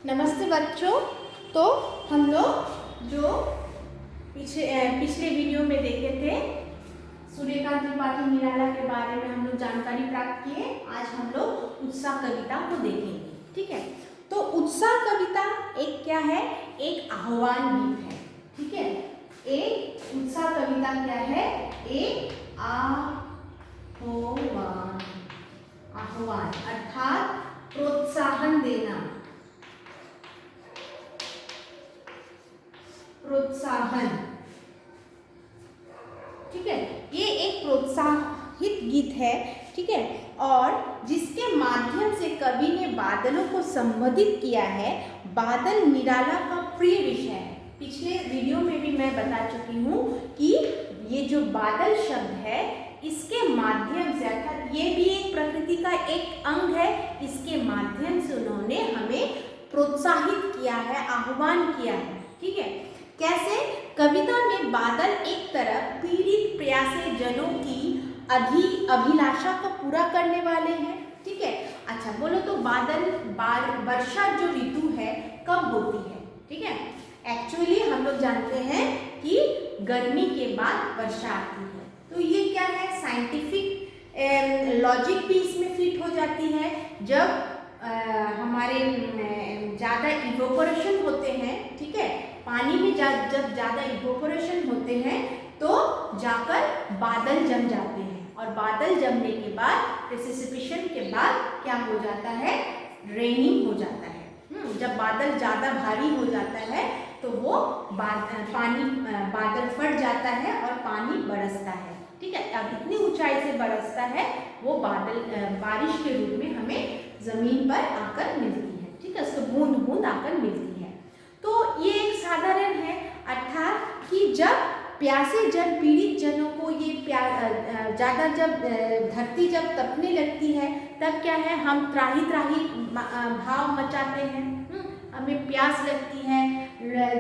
नमस्ते बच्चों। तो हम लोग जो पिछले वीडियो में देखे थे सूर्यकांत त्रिपाठी निराला के बारे में हम लोग जानकारी प्राप्त किए। आज हम लोग उत्साह कविता को देखेंगे। ठीक है, तो उत्साह कविता एक क्या है? एक आह्वान गीत है। ठीक है, एक उत्साह कविता क्या है? एक आह्वान अर्थात प्रोत्साहन देना, प्रोत्साहन। ठीक है, ये एक प्रोत्साहित गीत है। ठीक है, और जिसके माध्यम से कवि ने बादलों को संबोधित किया है। बादल निराला का प्रिय विषय है। पिछले वीडियो में भी मैं बता चुकी हूँ कि ये जो बादल शब्द है, इसके माध्यम से अर्थात ये भी एक प्रकृति का एक अंग है। इसके माध्यम से उन्होंने हमें प्रोत्साहित किया है, आह्वान किया है। ठीक है, कैसे? कविता में बादल एक तरफ पीड़ित प्यासे जनों की अभिलाषा को पूरा करने वाले हैं। ठीक है, अच्छा बोलो तो वर्षा जो ऋतु है कब होती है? ठीक है, एक्चुअली हम लोग जानते हैं कि गर्मी के बाद वर्षा आती है। तो ये क्या है? साइंटिफिक लॉजिक भी इसमें फिट हो जाती है। जब हमारे ज़्यादा इवोपोरेशन होते हैं, ठीक है, पानी में जब ज़्यादा इवोपोरेशन होते हैं तो जाकर बादल जम जाते हैं, और बादल जमने के बाद प्रेसिपिटेशन के बाद क्या हो जाता है? रेनिंग हो जाता है। जब बादल ज़्यादा भारी हो जाता है तो वो बादल फट जाता है और पानी बरसता है। ठीक है, अब इतनी ऊंचाई से बरसता है वो बादल बारिश के रूप में हमें जमीन पर आकर मिलती है। ठीक है, उसको बूंद बूंद आकर मिलती है। तो ये एक साधारण है, अर्थात कि जब प्यासे जन, पीड़ित जनों को ये ज़्यादा जब धरती जब तपने लगती है तब क्या है? हम त्राही त्राही भाव मचाते हैं। हमें प्यास लगती है,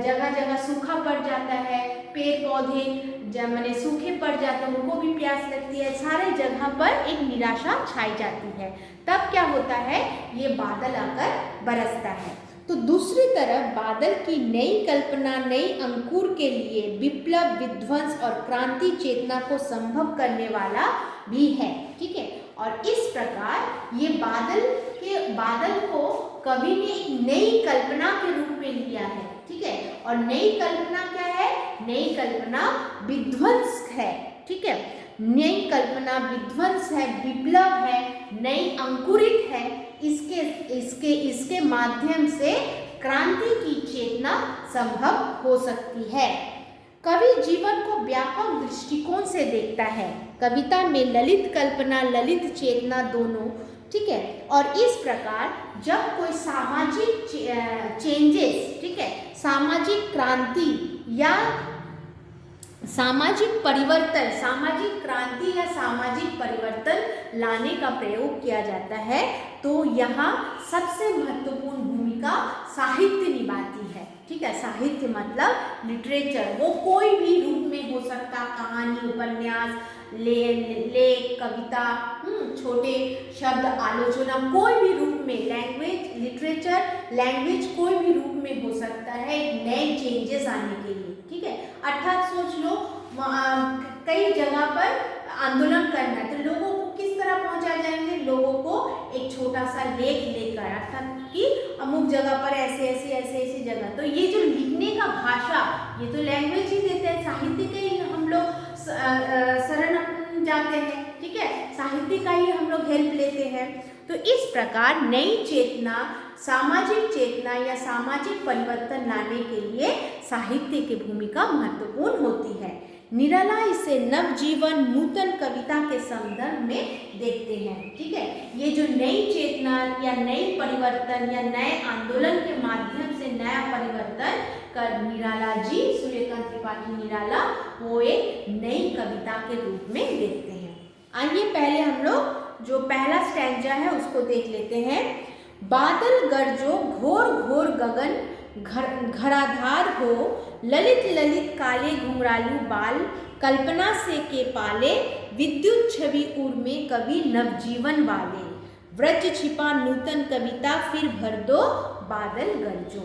जगह जगह सूखा पड़ जाता है, पेड़ पौधे जब मैंने सूखे पड़ जाते हैं उनको भी प्यास लगती है। सारे जगह पर एक निराशा छाई जाती है। तब क्या होता है? ये बादल आकर बरसता है। तो दूसरी तरफ बादल की नई कल्पना, नई अंकुर के लिए विप्लव, विध्वंस और क्रांति चेतना को संभव करने वाला भी है। ठीक है, और इस प्रकार ये बादल को कवि ने एक नई कल्पना के रूप में लिया है। ठीक है, और नई कल्पना क्या है? नई कल्पना विध्वंस है। ठीक है, नई कल्पना विध्वंस है, विप्लव है, नई अंकुरित है। इसके माध्यम से क्रांति की चेतना संभव हो सकती है। कवि जीवन को व्यापक दृष्टिकोण से देखता है। कविता में ललित कल्पना, ललित चेतना दोनों। ठीक है, और इस प्रकार जब कोई सामाजिक चेंजेस, ठीक है, सामाजिक क्रांति या सामाजिक परिवर्तन, सामाजिक क्रांति या सामाजिक परिवर्तन लाने का प्रयोग किया जाता है, तो यहाँ सबसे महत्वपूर्ण भूमिका साहित्य निभाती है। ठीक है, साहित्य मतलब लिटरेचर, वो कोई भी रूप में हो सकता, कहानी, उपन्यास, लेख, कविता, छोटे शब्द आलोचना, कोई भी रूप में, लैंग्वेज, लिटरेचर, लैंग्वेज कोई भी रूप में हो सकता है एक नए चेंजेस आने के लिए। ठीक है, अर्थात सोच लो कई जगह पर आंदोलन करना है तो लोगों को किस तरह पहुंचाए जाएंगे? लोगों को एक छोटा सा लेख लेकर, अर्थात कि अमुक जगह पर ऐसी जगह। तो ये जो लिखने का भाषा, ये तो लैंग्वेज ही देते हैं, साहित्य के ही हम लोग शरण जाते हैं। ठीक है, साहित्य का ही हम लोग हेल्प लेते हैं। तो इस प्रकार नई चेतना, सामाजिक चेतना या सामाजिक परिवर्तन लाने के लिए साहित्य की भूमिका महत्वपूर्ण होती है। निराला इसे नवजीवन, नूतन कविता के संदर्भ में देखते हैं। ठीक है, ये जो नई चेतना या नई परिवर्तन या नए आंदोलन के माध्यम से नया परिवर्तन कर निराला जी, सूर्यकांत त्रिपाठी निराला, वो एक नई कविता के रूप में देखते हैं। आइए पहले हम लोग जो पहला स्टैंजा है उसको देख लेते हैं। बादल गरजो, घोर घोर गगन घराधार हो, ललित ललित काले घुंघरालू बाल, कल्पना से के पाले, विद्युत छवि उर में कवि नवजीवन वाले। व्रज छिपा नूतन कविता, फिर भर दो बादल गरजो।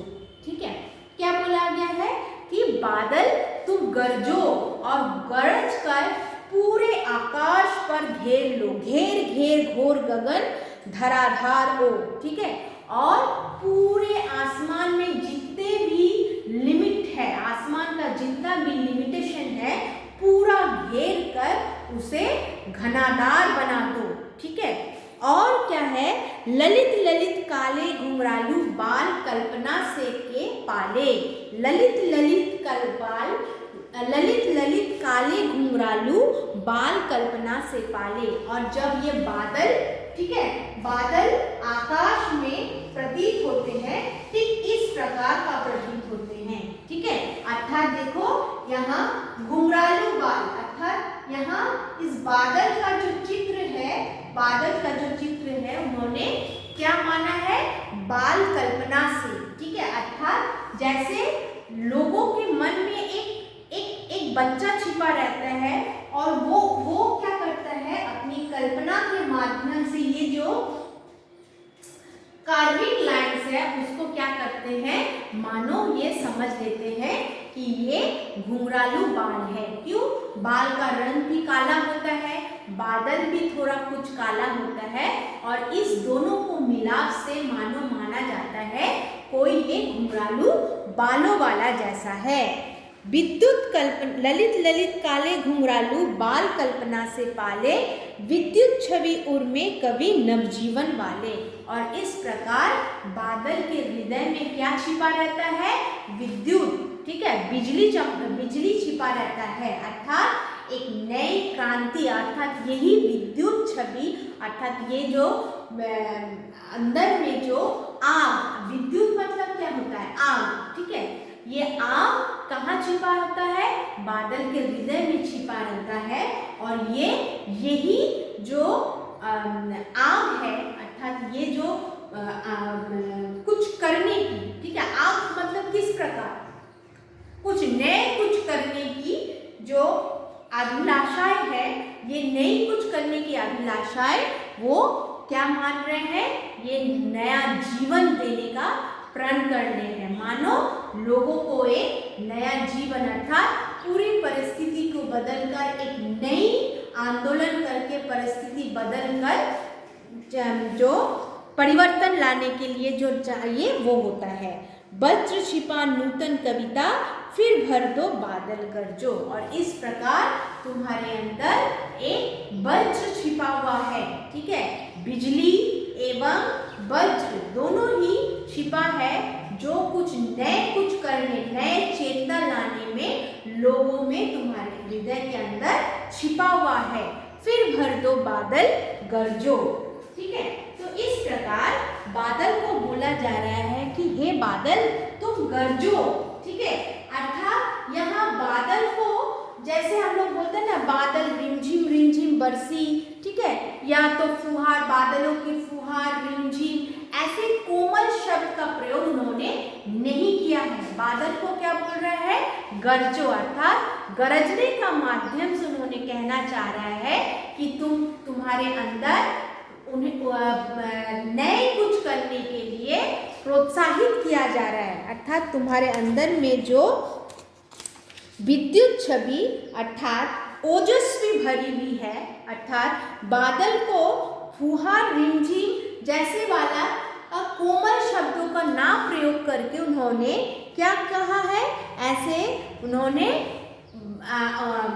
ठीक है, क्या बोला गया है कि बादल तुम गरजो और गरज कर पूरे आकाश पर घेर लो, घेर घेर घोर गगन धराधार ओ। ठीक है, और पूरे आसमान में जितने भी लिमिट है, आसमान का जितना भी लिमिटेशन है, पूरा घेर कर उसे घनादार बना दो। ठीक है, और क्या है, ललित ललित काले घुंघरालू बाल कल्पना से के पाले। ललित ललित ललित ललित काले घुंघरालू बाल कल्पना से पाले। और जब ये बादल, ठीक है, बादल आकाश में प्रतीत होते हैं, ठीक इस प्रकार का प्रतीत होते हैं। ठीक है, अर्थात देखो यहाँ घुंघरालू बाल, अर्थात यहाँ इस बादल का जो चित्र है, बादल का जो चित्र है उन्होंने क्या माना है, बाल कल्पना से। ठीक है, अर्थात जैसे लोगों के मन में एक बच्चा छिपा रहता है और वो क्या करता है, अपनी कल्पना के माध्यम से ये जो कार्विंग लाइन्स है उसको क्या करते हैं, मानो ये समझ लेते हैं कि ये घुंघरालू बाल है। क्यों, बाल का रंग भी काला होता है, बादल भी थोड़ा कुछ काला होता है, और इस दोनों को मिलाप से मानो माना जाता है कोई ये घुंघरालू बालों वाला जैसा है। विद्युत कल्पना ललित ललित काले घुंघरालू बाल कल्पना से पाले, विद्युत छवि उर्मे कवि नवजीवन वाले। और इस प्रकार बादल के हृदय में क्या छिपा रहता है, विद्युत। ठीक है, बिजली छिपा रहता है, अर्थात एक नई क्रांति, अर्थात यही विद्युत छवि, अर्थात ये जो अंदर में जो आग, विद्युत मतलब क्या होता है, आग। ठीक है, ये आग कहाँ छिपा होता है, बादल के हृदय में छिपा रहता है। और यही जो आग है, अर्थात ये जो कुछ करने की, ठीक है, आग मतलब किस प्रकार, कुछ नए कुछ करने की जो अभिलाषाएं है, ये नई कुछ करने की अभिलाषाएं वो क्या मान रहे हैं, ये नया जीवन देने का प्रण कर रहे हैं। मानो लोगों को एक नया जीवन, अर्थात पूरी परिस्थिति को बदलकर एक नई आंदोलन करके परिस्थिति बदलकर जो परिवर्तन लाने के लिए जो चाहिए वो होता है। वज्र छिपा नूतन कविता, फिर भर दो बादल गरजो। और इस प्रकार तुम्हारे अंदर एक वज्र छिपा हुआ है। ठीक है, बिजली एवं वज्र दोनों ही छिपा है, जो कुछ कुछ करने, नए चेतना लाने में लोगों में तुम्हारे हृदय के अंदर छिपा हुआ है। फिर भर दो बादल गरजो। ठीक है, तो इस प्रकार बादल को बोला जा रहा है कि हे बादल तुम गरजो। ठीक है, अर्थात यहाँ बादल को, जैसे हम लोग बोलते हैं ना, बादल रिमझिम बरसी, ठीक है, या तो फुहार, बादलों की फुहार, रिमझिम, ऐसे कोमल शब्द का प्रयोग उन्होंने नहीं किया है। बादल को क्या बोल रहा है, गरजो, अर्थात गरजने का माध्यम से उन्होंने कहना चाह रहा है कि तुम्हारे अंदर उन्हें नए कुछ करने के लिए प्रोत्साहित किया जा रहा है। अर्थात तुम्हारे अंदर में जो विद्युत छवि अर्थात ओजस्वी भरी हुई है, अर्थात बादल को फुहार, रिमझिम जैसे वाला कोमल शब्दों का ना प्रयोग करके उन्होंने क्या कहा है, ऐसे उन्होंने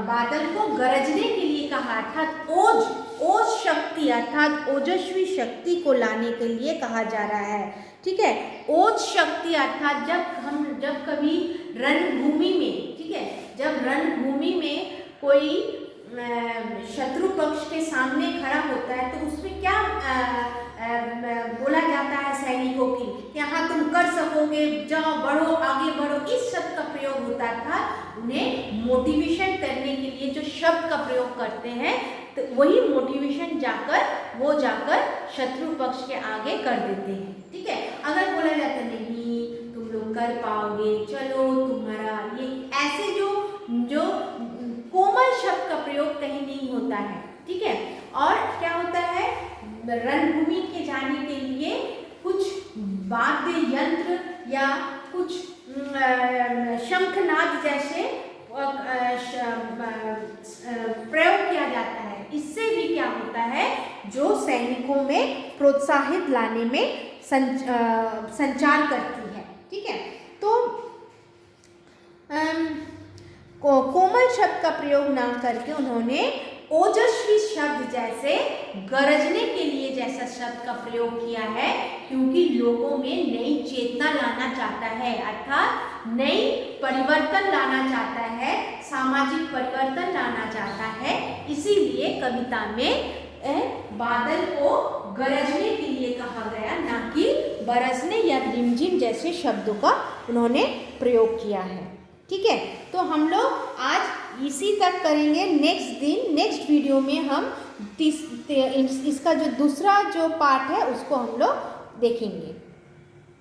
बादल को गरजने के लिए कहा, अर्थात ओज शक्ति, अर्थात ओजस्वी शक्ति को लाने के लिए कहा जा रहा है। ठीक है, ओज शक्ति अर्थात जब कभी रणभूमि में, ठीक है, जब रणभूमि में कोई शत्रु पक्ष के सामने खड़ा होता है तो उसमें क्या बोला जाता है सैनिकों की, यहाँ तुम कर सकोगे, जाओ, बढ़ो, आगे बढ़ो, इस शब्द का प्रयोग होता था। उन्हें मोटिवेशन करने के लिए जो शब्द का प्रयोग करते हैं, तो वही मोटिवेशन वो जाकर शत्रु पक्ष के आगे कर देते हैं। ठीक है, अगर बोला जाता नहीं तुम लोग कर पाओगे, चलो तुम्हारा ये, ऐसे जो कोमल शब्द का प्रयोग कहीं नहीं होता है। ठीक है, और क्या होता है, रणभूमि के जाने के लिए कुछ वाद्य यंत्र या कुछ शंखनाद जैसे प्रयोग किया जाता है। इससे भी क्या होता है, जो सैनिकों में प्रोत्साहित लाने में संचार करती है। ठीक है, तो कोमल शब्द का प्रयोग ना करके उन्होंने ओजस्वी शब्द जैसे गरजने के लिए जैसा शब्द का प्रयोग किया है, क्योंकि लोगों में नई चेतना लाना चाहता है, अर्थात नई परिवर्तन लाना चाहता है, सामाजिक परिवर्तन लाना चाहता है। इसीलिए कविता में बादल को गरजने के लिए कहा गया, ना कि बरसने या रिमझिम जैसे शब्दों का उन्होंने प्रयोग किया है। ठीक है, तो हम लोग आज इसी तक करेंगे। नेक्स्ट वीडियो में हम इसका जो दूसरा जो पार्ट है उसको हम लोग देखेंगे।